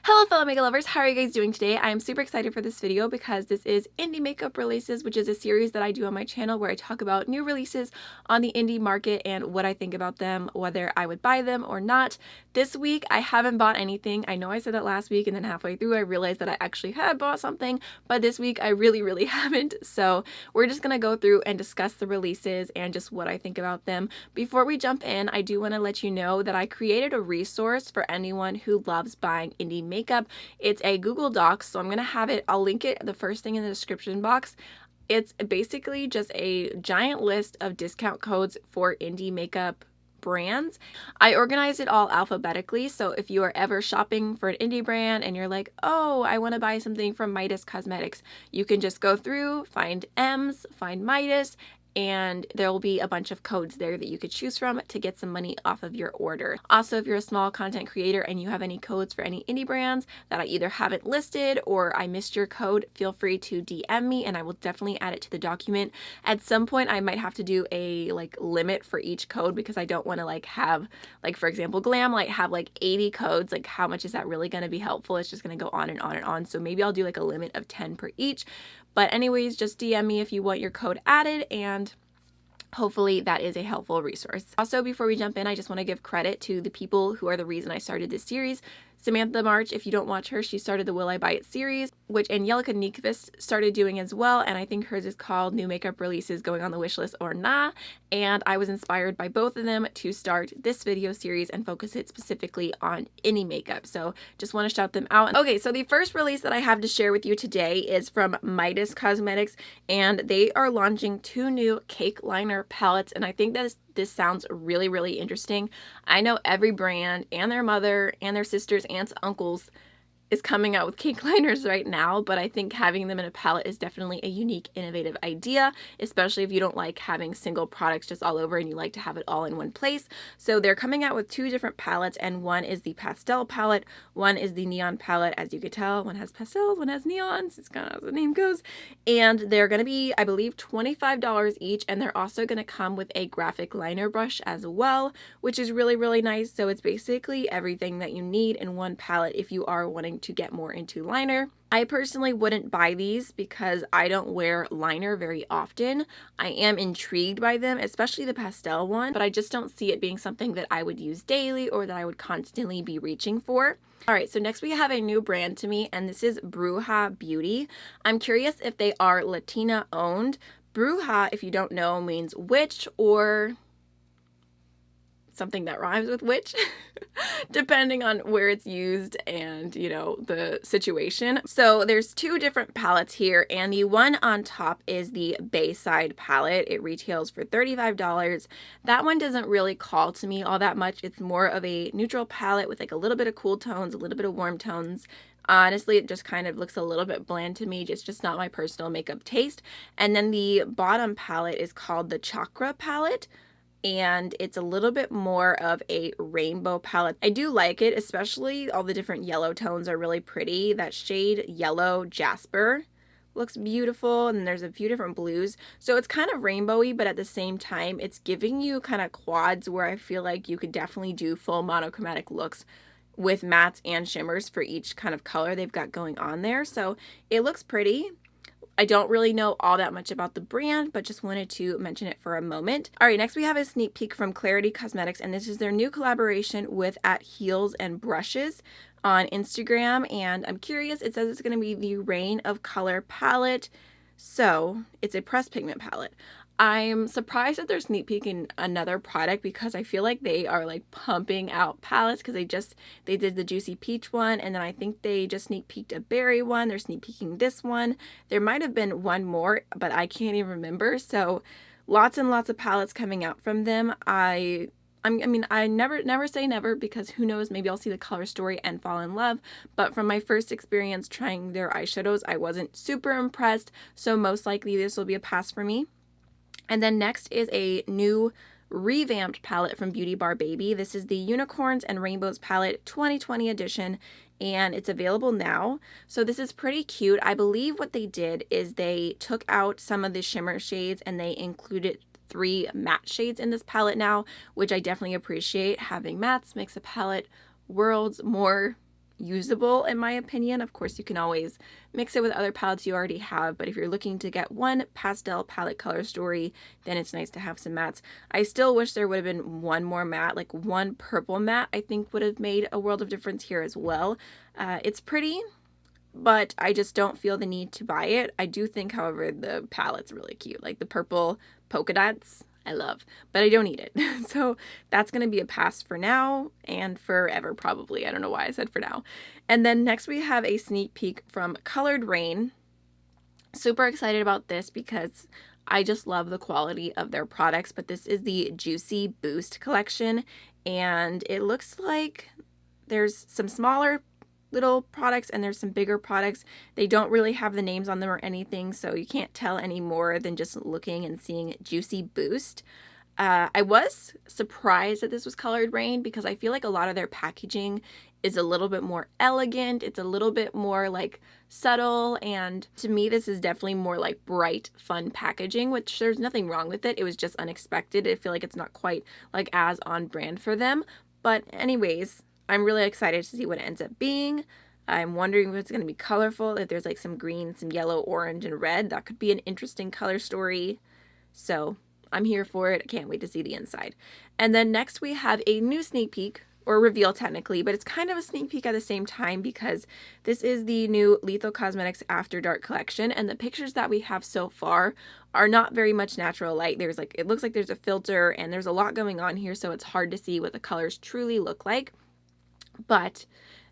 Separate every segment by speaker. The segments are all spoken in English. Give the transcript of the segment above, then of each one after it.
Speaker 1: Hello fellow makeup lovers, how are you guys doing today? I am super excited for this video because this is indie makeup releases, which is a series that I do on my channel where I talk about new releases on the indie market and what I think about them, whether I would buy them or not. This week I haven't bought anything. I know I said that last week and then halfway through I realized that I actually had bought something, but this week I really haven't. So we're just gonna go through and discuss the releases and just what I think about them. Before we jump in, I do want to let you know that I created a resource for anyone who loves buying indie makeup. It's a Google Docs, so I'm going to have it, I'll link it the first thing in the description box. It's basically just a giant list of discount codes for indie makeup brands. I organized it all alphabetically, so if you are ever shopping for an indie brand and you're like, oh, I want to buy something from Midas Cosmetics, you can just go through, find M's, find Midas, and there will be a bunch of codes there that you could choose from to get some money off of your order. Also, if you're a small content creator and you have any codes for any indie brands that I either haven't listed or I missed your code, feel free to DM me and I will definitely add it to the document. At some point, I might have to do a limit for each code because I don't want to have, for example, Glamlight have 80 codes. How much is that really going to be helpful? It's just going to go on and on and on. So maybe I'll do a limit of 10 per each. But anyways, just DM me if you want your code added, and hopefully that is a helpful resource. Also, before we jump in, I just want to give credit to the people who are the reason I started this series. Samantha March, if you don't watch her, she started the Will I Buy It series, which Angelica Nyqvist started doing as well, and I think hers is called New Makeup Releases Going on the Wishlist or Nah, and I was inspired by both of them to start this video series and focus it specifically on indie makeup, so just want to shout them out. Okay, so the first release that I have to share with you today is from Midas Cosmetics, and they are launching 2 new cake liner palettes, and I think that this sounds really interesting. I know every brand and their mother and their sisters, aunts, uncles is coming out with cake liners right now, but I think having them in a palette is definitely a unique, innovative idea, especially if you don't like having single products just all over and you like to have it all in one place. So they're coming out with 2 different palettes, and one is the Pastel palette, one is the Neon palette. As you could tell, one has pastels, one has neons, it's kind of how the name goes, and they're going to be, I believe, $25 each, and they're also going to come with a graphic liner brush as well, which is really nice. So it's basically everything that you need in one palette if you are wanting to get more into liner. I personally wouldn't buy these because I don't wear liner very often. I am intrigued by them, especially the pastel one, but I just don't see it being something that I would use daily or that I would constantly be reaching for. Alright, so next we have a new brand to me, and this is Bruja Beauty. I'm curious if they are Latina owned. Bruja, if you don't know, means witch or something that rhymes with witch, depending on where it's used and, the situation. So there's 2 different palettes here, and the one on top is the Bayside palette. It retails for $35. That one doesn't really call to me all that much. It's more of a neutral palette with a little bit of cool tones, a little bit of warm tones. Honestly, it just kind of looks a little bit bland to me, just not my personal makeup taste. And then the bottom palette is called the Chakra palette, and it's a little bit more of a rainbow palette. I do like it, especially all the different yellow tones are really pretty. That shade Yellow Jasper looks beautiful, and there's a few different blues. So it's kind of rainbowy, but at the same time, it's giving you kind of quads where I feel like you could definitely do full monochromatic looks with mattes and shimmers for each kind of color they've got going on there. So it looks pretty. I don't really know all that much about the brand, but just wanted to mention it for a moment. All right, next we have a sneak peek from Klarity Cosmetics, and this is their new collaboration with @Heels and Brushes on Instagram, and I'm curious, it says it's going to be the Raine of Color palette, so it's a pressed pigment palette. I'm surprised that they're sneak peeking another product because I feel like they are pumping out palettes, because they did the Juicy Peach one, and then I think they just sneak peeked a berry one. They're sneak peeking this one. There might have been one more, but I can't even remember. So lots and lots of palettes coming out from them. I mean, I never say never, because who knows, maybe I'll see the color story and fall in love. But from my first experience trying their eyeshadows, I wasn't super impressed. So most likely this will be a pass for me. And then next is a new revamped palette from Beauty Bar Baby. This is the Unicorns and Rainbows palette 2020 edition, and it's available now. So this is pretty cute. I believe what they did is they took out some of the shimmer shades and they included 3 matte shades in this palette now, which I definitely appreciate. Having mattes makes a palette worlds more usable in my opinion. Of course, you can always mix it with other palettes you already have, but if you're looking to get one pastel palette color story, then it's nice to have some mattes. I still wish there would have been one more matte, like one purple matte I think would have made a world of difference here as well. It's pretty, but I just don't feel the need to buy it. I do think, however, the palette's really cute, like the purple polka dots. I love, but I don't need it. So that's going to be a pass for now and forever probably. I don't know why I said for now. And then next we have a sneak peek from Colored Raine. Super excited about this because I just love the quality of their products, but this is the Juicy Boost collection, and it looks like there's some smaller little products and there's some bigger products. They don't really have the names on them or anything, so you can't tell any more than just looking and seeing Juicy Boost. I was surprised that this was Colored Raine because I feel like a lot of their packaging is a little bit more elegant. It's a little bit more like subtle, and to me this is definitely more like bright, fun packaging, which there's nothing wrong with it. It was just unexpected. I feel like it's not quite like as on brand for them. But anyways, I'm really excited to see what it ends up being. I'm wondering if it's going to be colorful, if there's like some green, some yellow, orange, and red. That could be an interesting color story. So I'm here for it. I can't wait to see the inside. And then next we have a new sneak peek, or reveal technically, but it's kind of a sneak peek at the same time because this is the new Lethal Cosmetics Afterdark collection, and the pictures that we have so far are not very much natural light. There's like, it looks like there's a filter and there's a lot going on here, so it's hard to see what the colors truly look like. But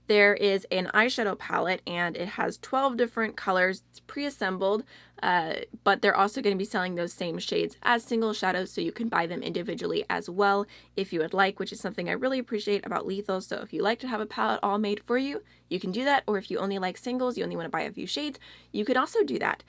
Speaker 1: there is an eyeshadow palette and it has 12 different colors. It's pre-assembled, but they're also going to be selling those same shades as single shadows, so you can buy them individually as well if you would like, which is something I really appreciate about Lethal. So if you like to have a palette all made for you, you can do that, or if you only like singles, you only want to buy a few shades, you can also do that.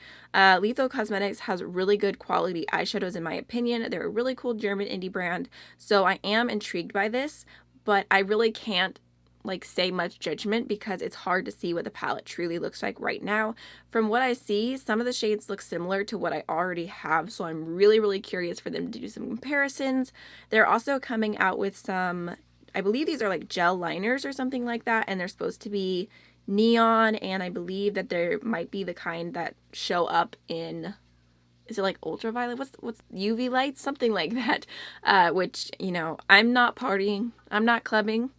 Speaker 1: Lethal Cosmetics has really good quality eyeshadows in my opinion. They're a really cool German indie brand, so I am intrigued by this, but I really can't like say much judgment because it's hard to see what the palette truly looks like right now. From what I see, some of the shades look similar to what I already have, so I'm really curious for them to do some comparisons. They're also coming out with some, I believe these are like gel liners or something like that, and they're supposed to be neon, and I believe that there might be the kind that show up in, is it like ultraviolet? What's UV lights? Something like that, which, you know, I'm not partying, I'm not clubbing.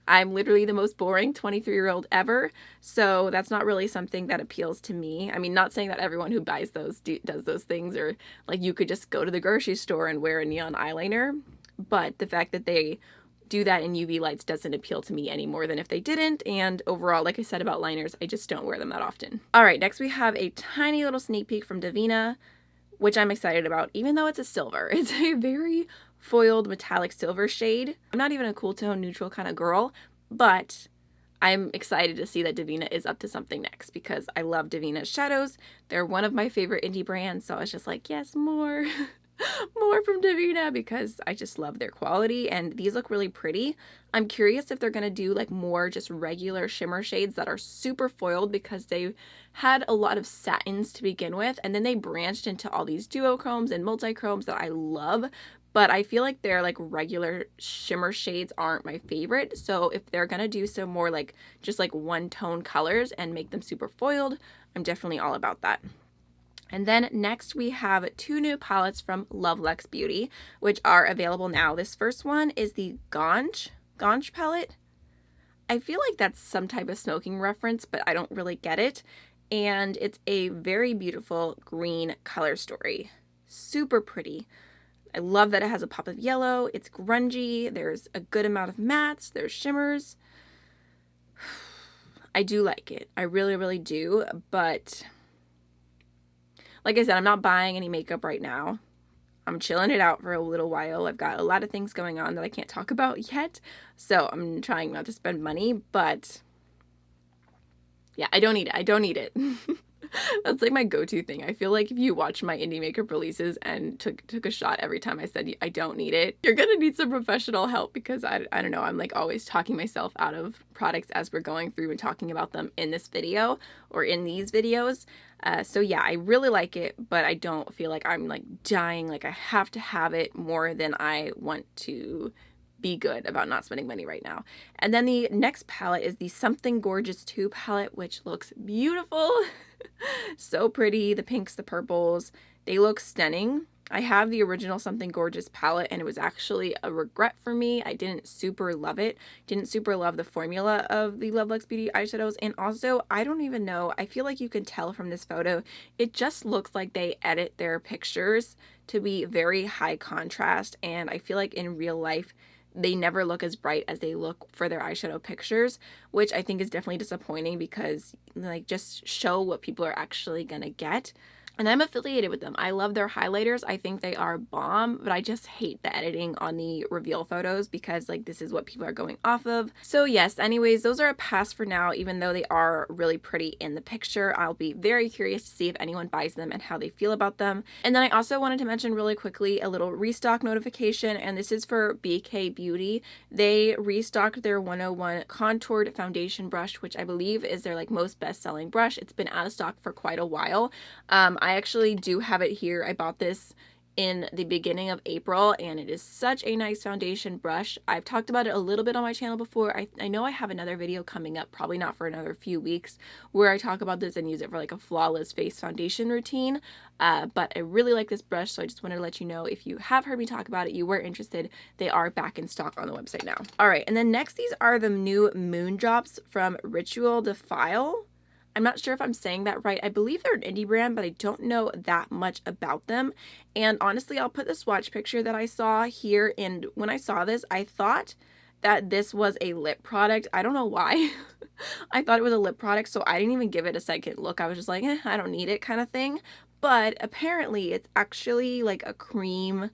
Speaker 1: I'm literally the most boring 23-year-old ever, so that's not really something that appeals to me. I mean, not saying that everyone who buys those does those things, or like you could just go to the grocery store and wear a neon eyeliner, but the fact that they do that in UV lights doesn't appeal to me any more than if they didn't, and overall, like I said about liners, I just don't wear them that often. Alright, next we have a tiny little sneak peek from Devinah, which I'm excited about, even though it's a silver. It's a very foiled metallic silver shade. I'm not even a cool tone neutral kind of girl, but I'm excited to see that Devinah is up to something next because I love Devinah's shadows. They're one of my favorite indie brands, so I was just like, yes, more. More from Devinah because I just love their quality, and these look really pretty. I'm curious if they're going to do like more just regular shimmer shades that are super foiled, because they had a lot of satins to begin with and then they branched into all these duochromes and multichromes that I love, but I feel like their like regular shimmer shades aren't my favorite. So if they're going to do some more like just like one tone colors and make them super foiled, I'm definitely all about that. And then next we have two new palettes from Luxe Beauty, which are available now. This first one is the Ganj palette. I feel like that's some type of smoking reference, but I don't really get it. And it's a very beautiful green color story. Super pretty. I love that it has a pop of yellow. It's grungy. There's a good amount of mattes. There's shimmers. I do like it. I really do, but like I said, I'm not buying any makeup right now. I'm chilling it out for a little while. I've got a lot of things going on that I can't talk about yet, so I'm trying not to spend money, but yeah, I don't need it. I don't need it. That's like my go-to thing. I feel like if you watch my indie makeup releases and took a shot every time I said I don't need it, you're gonna need some professional help, because I don't know, I'm like always talking myself out of products as we're going through and talking about them in this video or in these videos. So yeah, I really like it, but I don't feel like I'm like dying, like I have to have it more than I want to be good about not spending money right now. And then the next palette is the Something Gorgeous 2 palette, which looks beautiful. So pretty. The pinks, the purples, they look stunning. I have the original Something Gorgeous palette, and it was actually a regret for me. I didn't super love it. Didn't super love the formula of the Love Luxe Beauty eyeshadows. And also, I don't even know, I feel like you can tell from this photo, it just looks like they edit their pictures to be very high contrast. And I feel like in real life, they never look as bright as they look for their eyeshadow pictures, which I think is definitely disappointing because, like, just show what people are actually gonna get. And I'm affiliated with them. I love their highlighters. I think they are bomb, but I just hate the editing on the reveal photos because, like, this is what people are going off of. So yes, anyways, those are a pass for now, even though they are really pretty in the picture. I'll be very curious to see if anyone buys them and how they feel about them. And then I also wanted to mention really quickly a little restock notification, and this is for BK Beauty. They restocked their 101 contoured foundation brush, which I believe is their, like, most best-selling brush. It's been out of stock for quite a while. I actually do have it here. I bought this in the beginning of April, and it is such a nice foundation brush. I've talked about it a little bit on my channel before. I know I have another video coming up, probably not for another few weeks, where I talk about this and use it for, like, a flawless face foundation routine. But I really like this brush, so I just wanted to let you know if you have heard me talk about it, you were interested, they are back in stock on the website now. All right, and then next, these are the new Moon Drops from Ritual Defile. I'm not sure if I'm saying that right. I believe they're an indie brand, but I don't know that much about them. And honestly, I'll put the swatch picture that I saw here. And when I saw this, I thought that this was a lip product. I don't know why. I thought it was a lip product, so I didn't even give it a second look. I was just like, I don't need it kind of thing. But apparently it's actually like a cream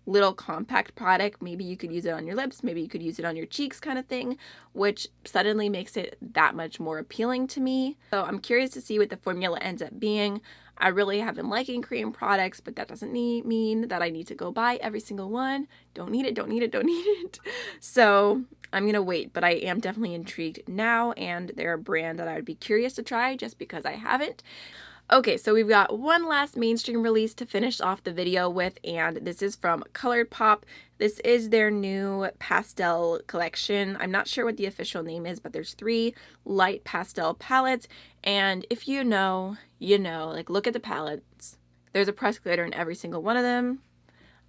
Speaker 1: little compact product. Maybe you could use it on your lips, maybe you could use it on your cheeks kind of thing, which suddenly makes it that much more appealing to me. So I'm curious to see what the formula ends up being. I really have been liking cream products, but that doesn't mean that I need to go buy every single one. Don't need it, don't need it, don't need it. So I'm gonna wait, but I am definitely intrigued now, and they're a brand that I would be curious to try just because I haven't. Okay, so we've got one last mainstream release to finish off the video with, and this is from Colourpop. This is their new pastel collection. I'm not sure what the official name is, but there's 3 light pastel palettes, and if you know, you know. Like, look at the palettes. There's a pressed glitter in every single one of them.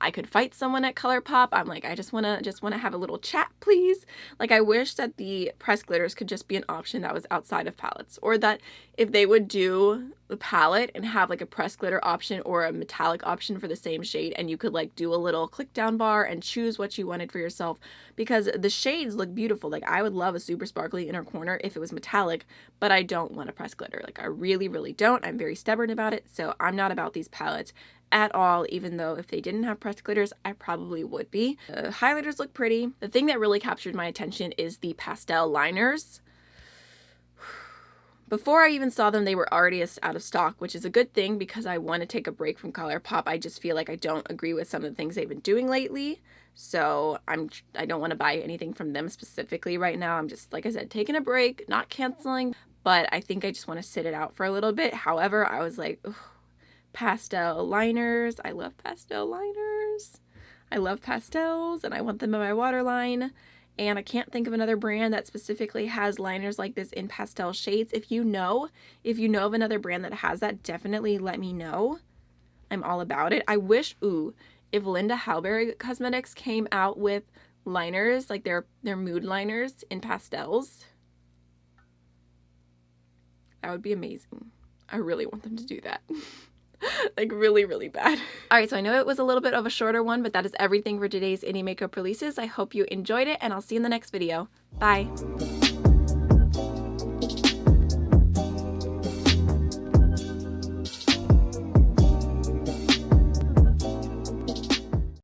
Speaker 1: I could fight someone at Colourpop. I'm like, I just wanna have a little chat, please. Like, I wish that the pressed glitters could just be an option that was outside of palettes, or that if they would do the palette and have like a pressed glitter option or a metallic option for the same shade, and you could like do a little click down bar and choose what you wanted for yourself, because the shades look beautiful. Like, I would love a super sparkly inner corner if it was metallic, but I don't want a pressed glitter. Like, I really, really don't. I'm very stubborn about it, so I'm not about these palettes at all, even though if they didn't have pressed glitters, I probably would be. The highlighters look pretty. The thing that really captured my attention is the pastel liners. Before I even saw them, they were already out of stock, which is a good thing because I want to take a break from Colourpop. I just feel like I don't agree with some of the things they've been doing lately. So I don't want to buy anything from them specifically right now. I'm just, like I said, taking a break, not canceling, but I think I just want to sit it out for a little bit. However, I was like, ugh, pastel liners. I love pastel liners. I love pastels, and I want them in my waterline. And I can't think of another brand that specifically has liners like this in pastel shades. If you know of another brand that has that, definitely let me know. I'm all about it. I wish, if Linda Hallberg Cosmetics came out with liners, like their mood liners in pastels, that would be amazing. I really want them to do that. Like, really, really bad. All right, so I know it was a little bit of a shorter one, but that is everything for today's indie makeup releases. I hope you enjoyed it, and I'll see you in the next video. Bye.